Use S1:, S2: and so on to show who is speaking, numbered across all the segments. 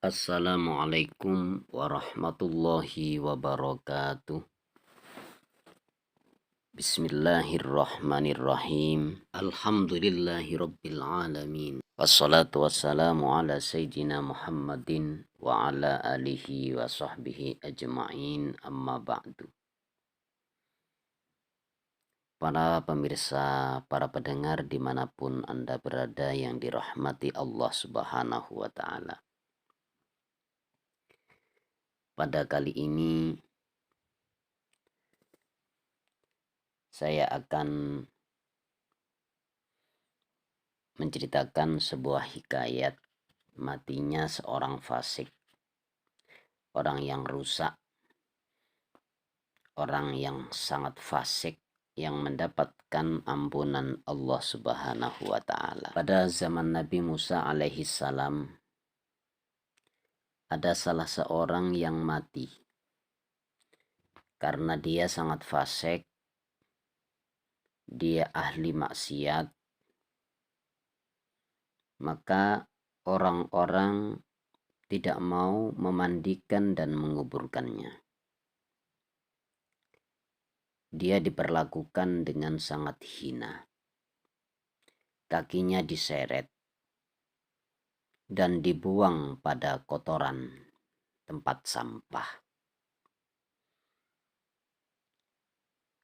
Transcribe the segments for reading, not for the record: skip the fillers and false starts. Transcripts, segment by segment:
S1: Assalamualaikum warahmatullahi wabarakatuh. Bismillahirrahmanirrahim. Alhamdulillahi rabbil alamin. Wassalatu wassalamu ala sayyidina Muhammadin wa ala alihi wa sahbihi ajma'in, amma ba'du. Para pemirsa, para pendengar dimanapun Anda berada yang dirahmati Allah subhanahu wa ta'ala. Pada kali ini saya akan menceritakan sebuah hikayat matinya seorang fasik, orang yang rusak, orang yang sangat fasik yang mendapatkan ampunan Allah Subhanahu wa taala. Pada zaman Nabi Musa alaihi salam ada salah seorang yang mati karena dia sangat fasik, dia ahli maksiat. Maka orang-orang tidak mau memandikan dan menguburkannya. Dia diperlakukan dengan sangat hina. Kakinya diseret dan dibuang pada kotoran tempat sampah.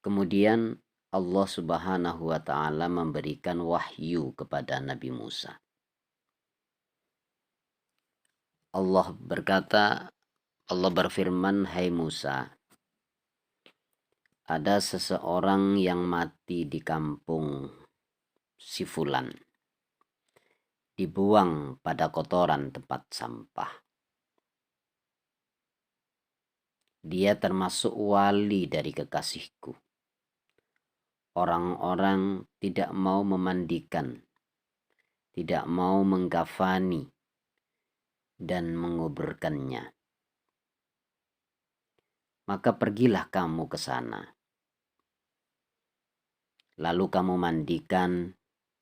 S1: Kemudian Allah Subhanahu wa taala memberikan wahyu kepada Nabi Musa. Allah berfirman, "Hai Musa, ada seseorang yang mati di kampung si fulan, dibuang pada kotoran tempat sampah. Dia termasuk wali dari kekasihku. Orang-orang tidak mau memandikan, tidak mau mengkafani dan menguburkannya. Maka pergilah kamu ke sana. Lalu kamu mandikan,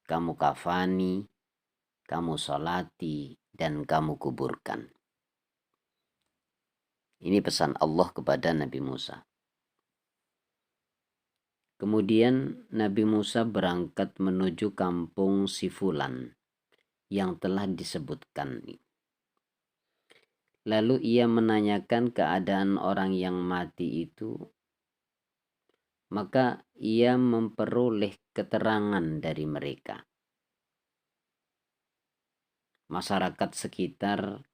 S1: kamu kafani, kamu sholati, dan kamu kuburkan." Ini pesan Allah kepada Nabi Musa. Kemudian Nabi Musa berangkat menuju kampung si fulan yang telah disebutkan. Lalu ia menanyakan keadaan orang yang mati itu. Maka ia memperoleh keterangan dari mereka. Masyarakat sekitar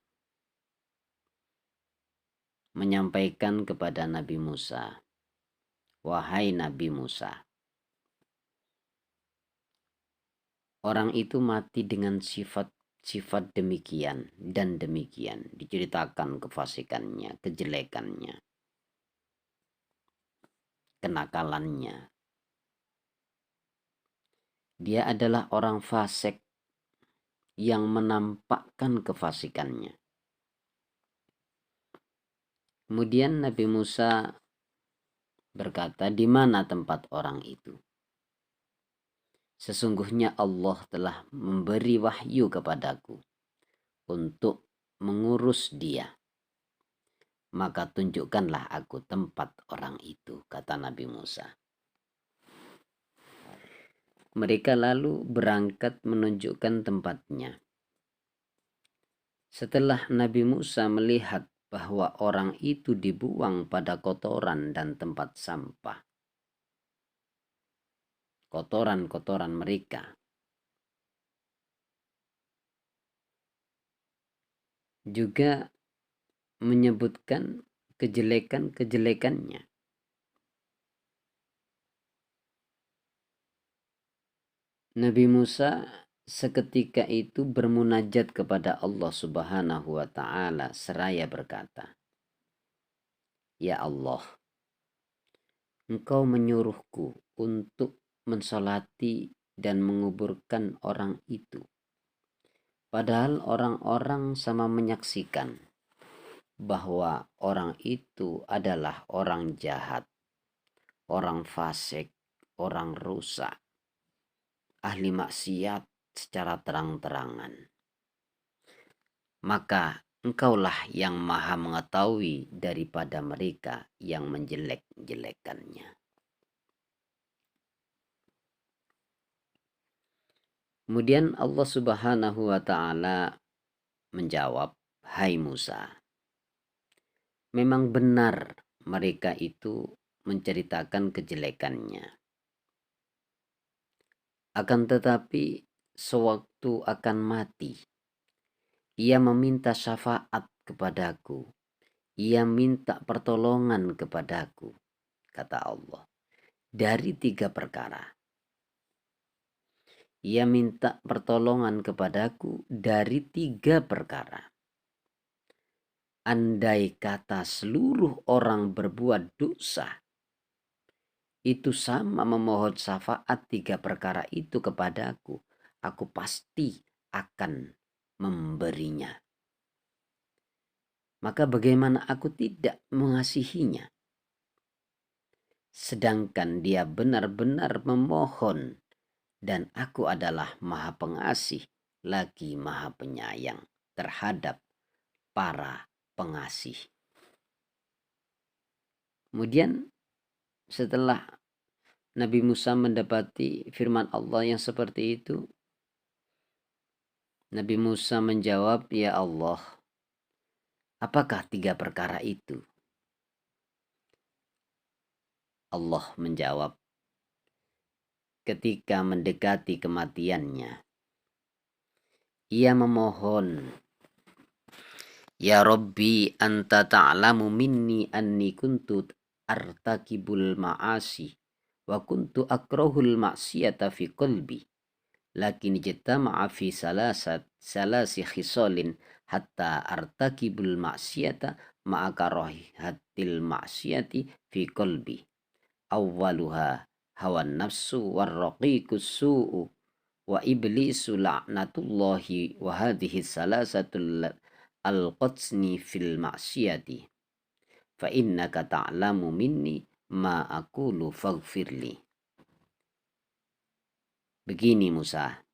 S1: menyampaikan kepada Nabi Musa, "Wahai Nabi Musa, orang itu mati dengan sifat demikian dan demikian." Diceritakan kefasikannya, kejelekannya, kenakalannya. Dia adalah orang fasik yang menampakkan kefasikannya. Kemudian Nabi Musa berkata, "Di mana tempat orang itu? Sesungguhnya Allah telah memberi wahyu kepadaku untuk mengurus dia. Maka tunjukkanlah aku tempat orang itu," kata Nabi Musa. Mereka lalu berangkat menunjukkan tempatnya. Setelah Nabi Musa melihat bahwa orang itu dibuang pada kotoran dan tempat sampah, kotoran-kotoran mereka, juga menyebutkan kejelekan-kejelekannya. Nabi Musa seketika itu bermunajat kepada Allah Subhanahu wa taala seraya berkata, "Ya Allah, Engkau menyuruhku untuk mensolati dan menguburkan orang itu. Padahal orang-orang sama menyaksikan bahwa orang itu adalah orang jahat, orang fasik, orang rusak, ahli maksiat secara terang-terangan. Maka Engkaulah yang maha mengetahui daripada mereka yang menjelek-jelekannya. Kemudian Allah Subhanahu wa Ta'ala menjawab, "Hai Musa, memang benar mereka itu menceritakan kejelekannya. Akan tetapi sewaktu akan mati, ia meminta syafaat kepadaku. Ia minta pertolongan kepadaku," kata Allah, "dari 3 perkara. Ia minta pertolongan kepadaku dari 3 perkara. Andai kata seluruh orang berbuat dosa, itu sama memohon syafaat 3 perkara itu kepadaku, aku pasti akan memberinya. Maka bagaimana aku tidak mengasihinya? Sedangkan dia benar-benar memohon, dan aku adalah maha pengasih lagi maha penyayang terhadap para pengasih." Kemudian setelah Nabi Musa mendapati firman Allah yang seperti itu, Nabi Musa menjawab, "Ya Allah, apakah 3 perkara itu?" Allah menjawab, ketika mendekati kematiannya, ia memohon, "Ya Rabbi, anta ta'lamu minni anni kuntu artakibul ma'asi wa kuntu akrahul maksiyata fi qalbi. Lakin ijtama'a fi salasi khisalin hatta artakibul maksiyata ma'a karahatil maksiyati fi qalbi. Awwaluha hawan nafsu warraqiqus su'u wa iblisu la'natullahi wa hadhihi salasatul al-qatsni fil maksiyati. Fa innaka ta'lamu minni ma aqulu faghfirli." Begini Musa,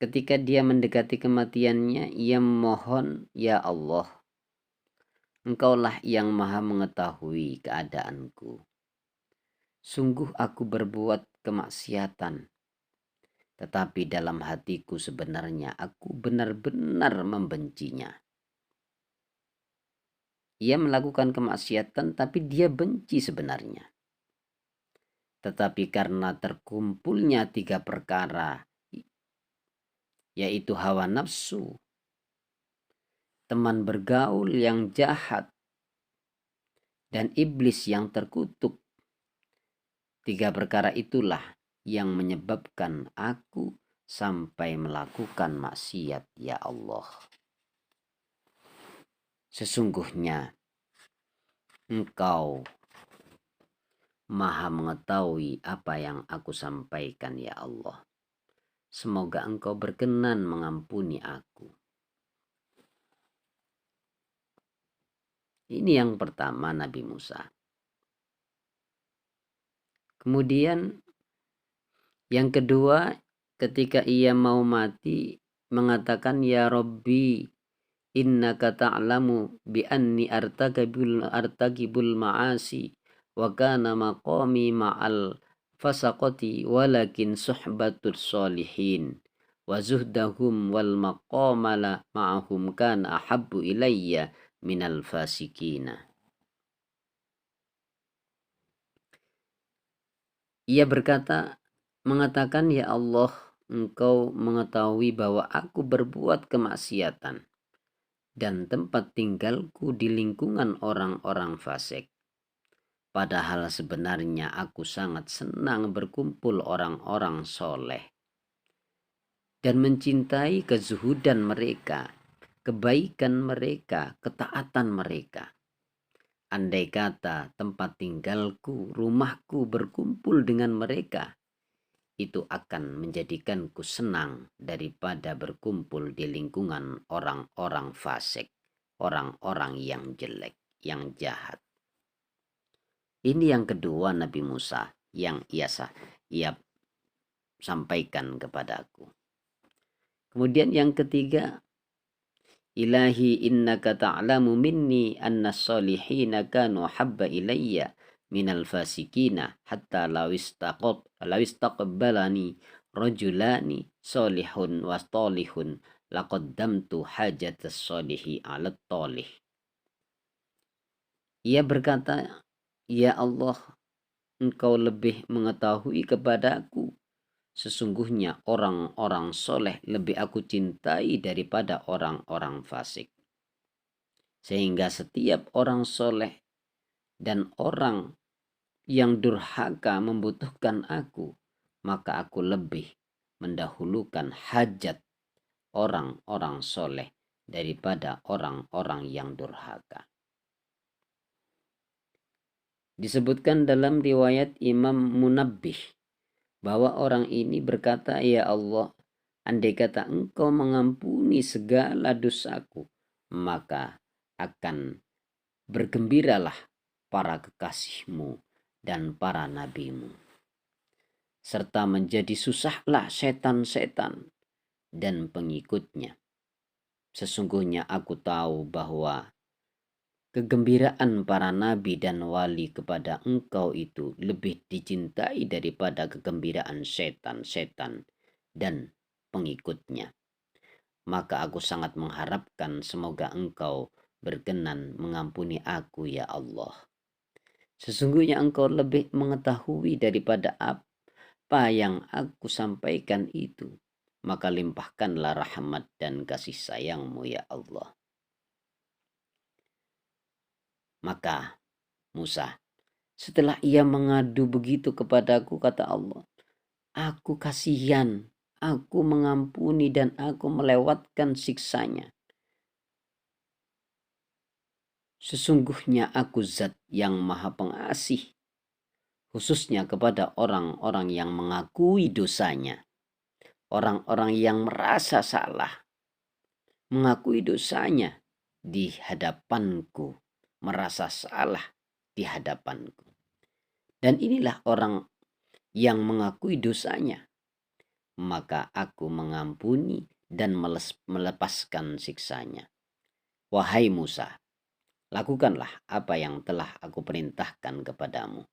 S1: ketika dia mendekati kematiannya, ia memohon, "Ya Allah, Engkaulah yang maha mengetahui keadaanku. Sungguh aku berbuat kemaksiatan, tetapi dalam hatiku sebenarnya aku benar-benar membencinya." Ia melakukan kemaksiatan tapi dia benci sebenarnya. Tetapi karena terkumpulnya 3 perkara, yaitu hawa nafsu, teman bergaul yang jahat, dan iblis yang terkutuk, 3 perkara itulah yang menyebabkan aku sampai melakukan maksiat, ya Allah. Sesungguhnya Engkau maha mengetahui apa yang aku sampaikan, ya Allah. Semoga Engkau berkenan mengampuni aku. Ini yang pertama Nabi Musa. Kemudian yang kedua, ketika ia mau mati mengatakan, "Ya Rabbi, innaka ta'lamu bi anni artagibul ma'asi wa kana maqami ma'al fasaqati walakin suhbatus solihin wa zuhdahum wal maqamala ma'ahum kana ahabbu ilayya minal fasikina." Ia mengatakan, "Ya Allah, Engkau mengetahui bahwa aku berbuat kemaksiatan dan tempat tinggalku di lingkungan orang-orang fasik. Padahal sebenarnya aku sangat senang berkumpul orang-orang soleh dan mencintai kezuhudan mereka, kebaikan mereka, ketaatan mereka. Andai kata tempat tinggalku, rumahku berkumpul dengan mereka, itu akan menjadikanku senang daripada berkumpul di lingkungan orang-orang fasik, orang-orang yang jelek, yang jahat." Ini yang kedua Nabi Musa yang ia sampaikan kepadaku. Kemudian yang ketiga, Ilahi innaka ta'lamu minni anna salihina kanu habba ilayya minal fasikina hatta law istaqbalani rajulani salihun wa talihun laqaddamtu hajatas salihi 'ala talih. Ia berkata, "Ya Allah, Engkau lebih mengetahui kepadaku. Sesungguhnya orang-orang soleh lebih aku cintai daripada orang-orang fasik. Sehingga setiap orang soleh dan orang yang durhaka membutuhkan aku, maka aku lebih mendahulukan hajat orang-orang soleh daripada orang-orang yang durhaka." Disebutkan dalam riwayat Imam Munabbih bahwa orang ini berkata, "Ya Allah, andai kata Engkau mengampuni segala dosaku, maka akan bergembiralah para kekasih-Mu dan para nabi-Mu. Serta menjadi susahlah setan-setan dan pengikutnya. Sesungguhnya aku tahu bahwa kegembiraan para nabi dan wali kepada Engkau itu lebih dicintai daripada kegembiraan setan-setan dan pengikutnya. Maka aku sangat mengharapkan semoga Engkau berkenan mengampuni aku, ya Allah. Sesungguhnya Engkau lebih mengetahui daripada apa yang aku sampaikan itu. Maka limpahkanlah rahmat dan kasih sayang-Mu, ya Allah." Maka Musa, setelah ia mengadu begitu kepadaku, kata Allah, "Aku kasihan, aku mengampuni dan aku melewatkan siksanya. Sesungguhnya aku zat yang maha pengasih, khususnya kepada orang-orang yang mengakui dosanya. Orang-orang yang merasa salah, mengakui dosanya di hadapanku, merasa salah di hadapanku. Dan inilah orang yang mengakui dosanya, maka aku mengampuni dan melepaskan siksanya. Wahai Musa, lakukanlah apa yang telah aku perintahkan kepadamu.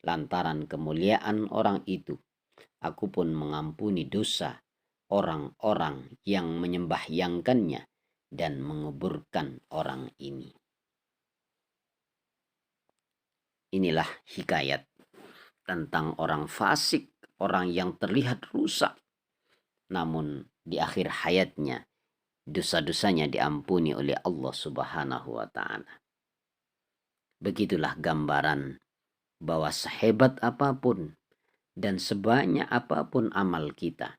S1: Lantaran kemuliaan orang itu, aku pun mengampuni dosa orang-orang yang menyembahyangkannya dan menguburkan orang ini." Inilah hikayat tentang orang fasik, orang yang terlihat rusak, namun di akhir hayatnya dosa-dosanya diampuni oleh Allah Subhanahu wa Ta'ala. Begitulah gambaran bahwa sehebat apapun dan sebanyak apapun amal kita,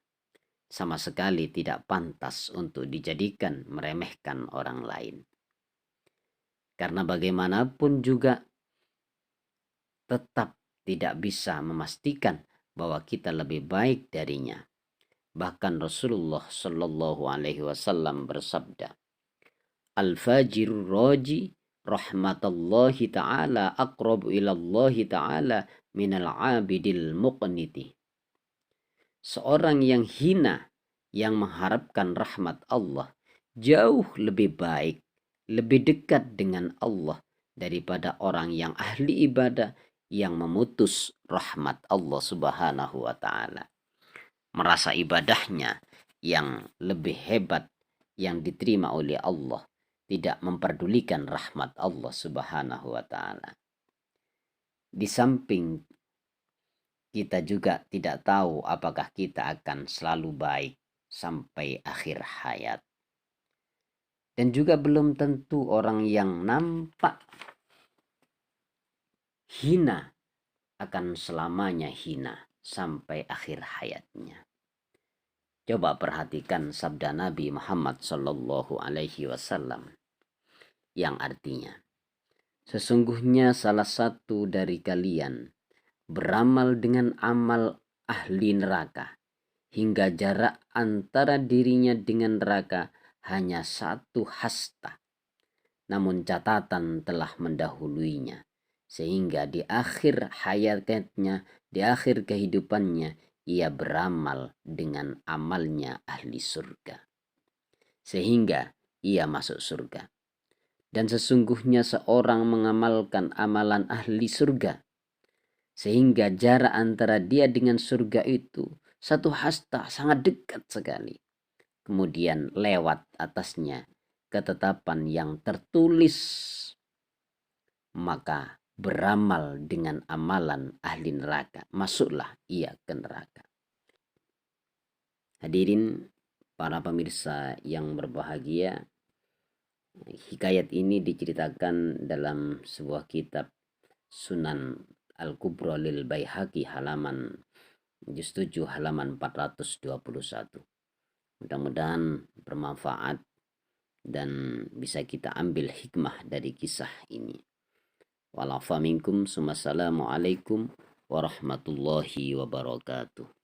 S1: sama sekali tidak pantas untuk dijadikan meremehkan orang lain. Karena bagaimanapun juga tetap tidak bisa memastikan bahwa kita lebih baik darinya. Bahkan Rasulullah Shallallahu Alaihi Wasallam bersabda, "Al-fajirur raji rahmatallahi ta'ala aqrabu ilallahi ta'ala minal abidil muqniti." Seorang yang hina, yang mengharapkan rahmat Allah, jauh lebih baik, lebih dekat dengan Allah daripada orang yang ahli ibadah yang memutus rahmat Allah Subhanahu wa Ta'ala. Merasa ibadahnya yang lebih hebat, yang diterima oleh Allah, tidak memperdulikan rahmat Allah Subhanahu wa Ta'ala. Di samping kita juga tidak tahu apakah kita akan selalu baik sampai akhir hayat. Dan juga belum tentu orang yang nampak hina akan selamanya hina sampai akhir hayatnya. Coba perhatikan sabda Nabi Muhammad Sallallahu Alaihi Wasallam yang artinya, "Sesungguhnya salah satu dari kalian beramal dengan amal ahli neraka hingga jarak antara dirinya dengan neraka hanya 1 hasta. Namun catatan telah mendahuluinya, sehingga di akhir hayatnya, di akhir kehidupannya, ia beramal dengan amalnya ahli surga. Sehingga ia masuk surga. Dan sesungguhnya seorang mengamalkan amalan ahli surga, sehingga jarak antara dia dengan surga itu satu hasta, sangat dekat sekali. Kemudian lewat atasnya ketetapan yang tertulis, maka beramal dengan amalan ahli neraka, masuklah ia ke neraka. Hadirin para pemirsa yang berbahagia, hikayat ini diceritakan dalam sebuah kitab Sunan Al-Kubra lil Baihaqi halaman juz 7 halaman 421. Mudah-mudahan bermanfaat dan bisa kita ambil hikmah dari kisah ini. Walafa minkum, assalamualaikum warahmatullahi wabarakatuh.